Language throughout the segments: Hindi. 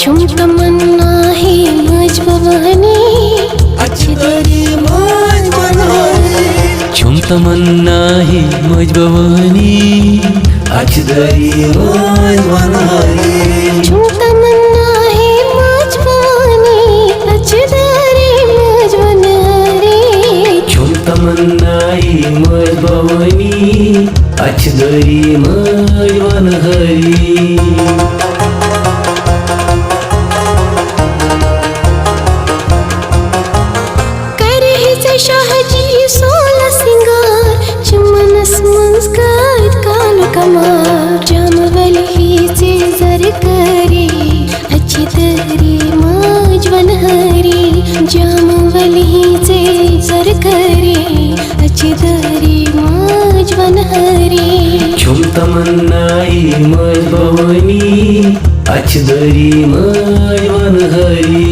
छुम तमन्ना है मज भवानी अच्छी दरी मज बनहरी छुम तमन्ना है मज भवानी अच्छी दरी मज बनहरी छुम तमन्ना है मज भवानी अच्छी दरी मज बनहरी छुम तमन्ना है मज भवानी अच्छी दरी मज बनहरी शाहजी सोला सिंगार चमनस मंस्कार काल कमार जामवल ही से जर करे अच्छी दरी मज बनहरी जामवल ही से जर करे अच्छी दरी मज बनहरी छुम तमन्ना है मज भवानी अच्छी दरी मज बनहरी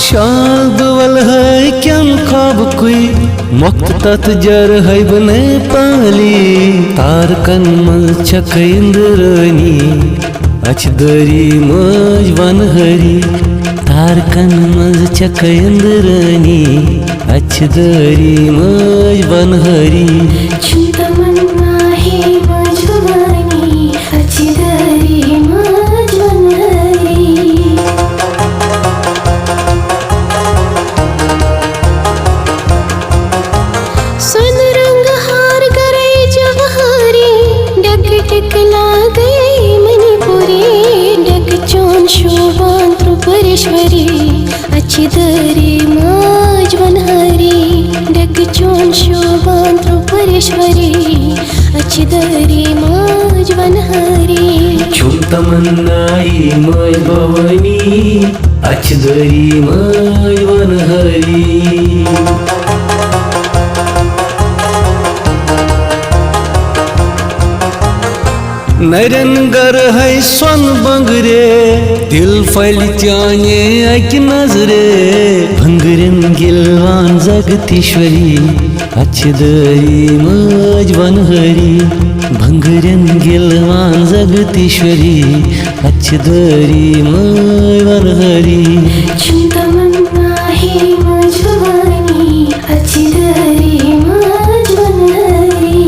शाल बवल है क्यम खाब कोई मुक्त तत जर है बने पाली तार कन मल छक इंद्रनी अच्छ दरी मज बनहरी तार कन मल छक इंद्रनी अच्छ दरी मज बनहरी छुम तमन्ना है मज भवानी अच्छी दरी मज बनहरी सुन रंग हार करे जवाहरी डग टिकला गई मणिपुरी डग चोन शोभान त्रिपुरेश्वरी अच्छी दरी मज बनहरी डग चोन शोभान त्रिपुरेश्वरी अच्छी दरी मज बनहरी छुम तमन्ना है मज भवानी अच्छ दरी मज बनहरी नरनगर है स्वन बंगरे दिल फल चाने अक नजरे भंगरन गिलवान जगतीश्वरी अच्छ दरी मज बनहरी भंगरन गिलवान जगतीश्वरी अच्छ दरी मज बनहरी छुम तमन्ना है मज भवानी अच्छी दरी मज बनहरी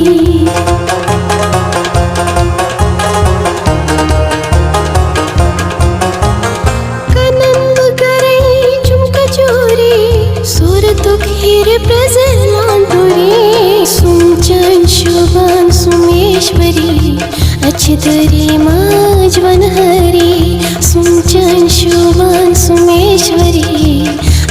सुमचन शोभान सुमेश्वरी अच्छी दरी मज बनहरी सुमचन शोभान सुमेश्वरी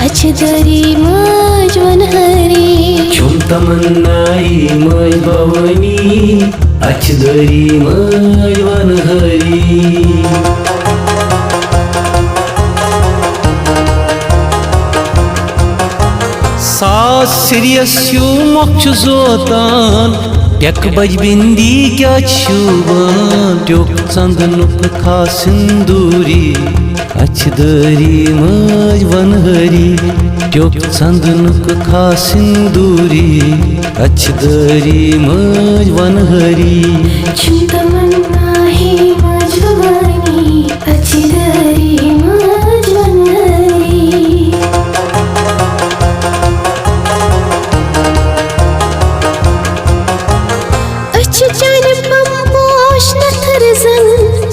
अच्छी दरी मज बनहरी छुम तमन्ना है मज भवानी अच्छ दरी मज बनहरी सास सिरियस्यु मोक्ष जोतान टेक बज बिंदी क्या शुबान ट्योक चंदनुक खा सिंदूरी अच्छ दरी मज बनहरी ट्योक चंदनुक खा सिंदूरी अच्छ दरी मज बनहरी छुम तमन्ना है मज भवानी अच्छी दरी मज बनहरी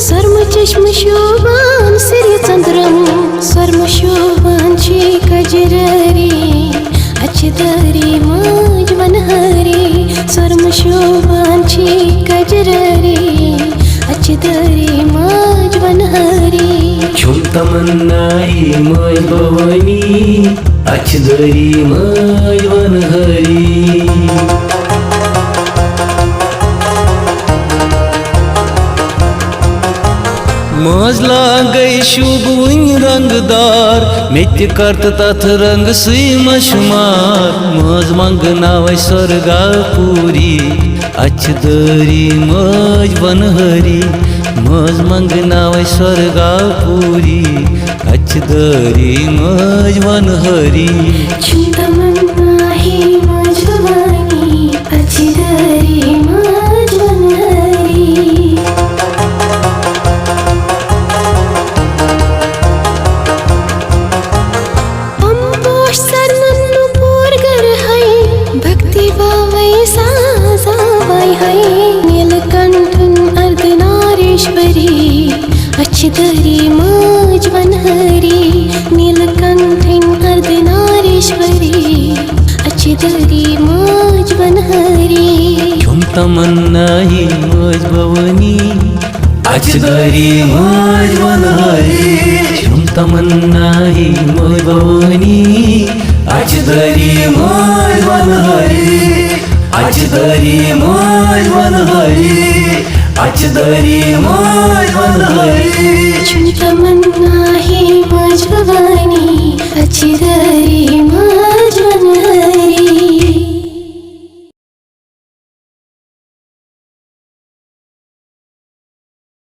सर्म चश्म शोभान सिर चंद्रम सर्म शोभान छी कजररी अच्छी दरी मज बनहरी सर्म शोभान छी कजररी अच्छी दरी मज बनहरी छुम तमन्ना है मज भवानी अच्छ दरी मज बनहरी मज गई शुभ रंगदार मित करत तथ रंग सुई मशमार मज मंगनाव स्वर्गा पूरी अच्छ दरी मज बनहरी मज मंगनाव स्वर्गा पूरी अच्छ दरी मज बनहरी छुम तमन्ना है मज भवानी अच्छी दरी मज अचदरी माझ वनहरी नीलकंठीन अर्धनारीश्वरी अचदरी माझ वनहरी झुम तमन्ना ही मज भवानी अचदरी माझ वनहरी झुम तमन्ना ही मज भवानी अचदरी माझ वनहरी अचदरी माझ वनहरी अचदरी माझ वनहरी झुम तमन्ना ही माझ भवानी अचदरी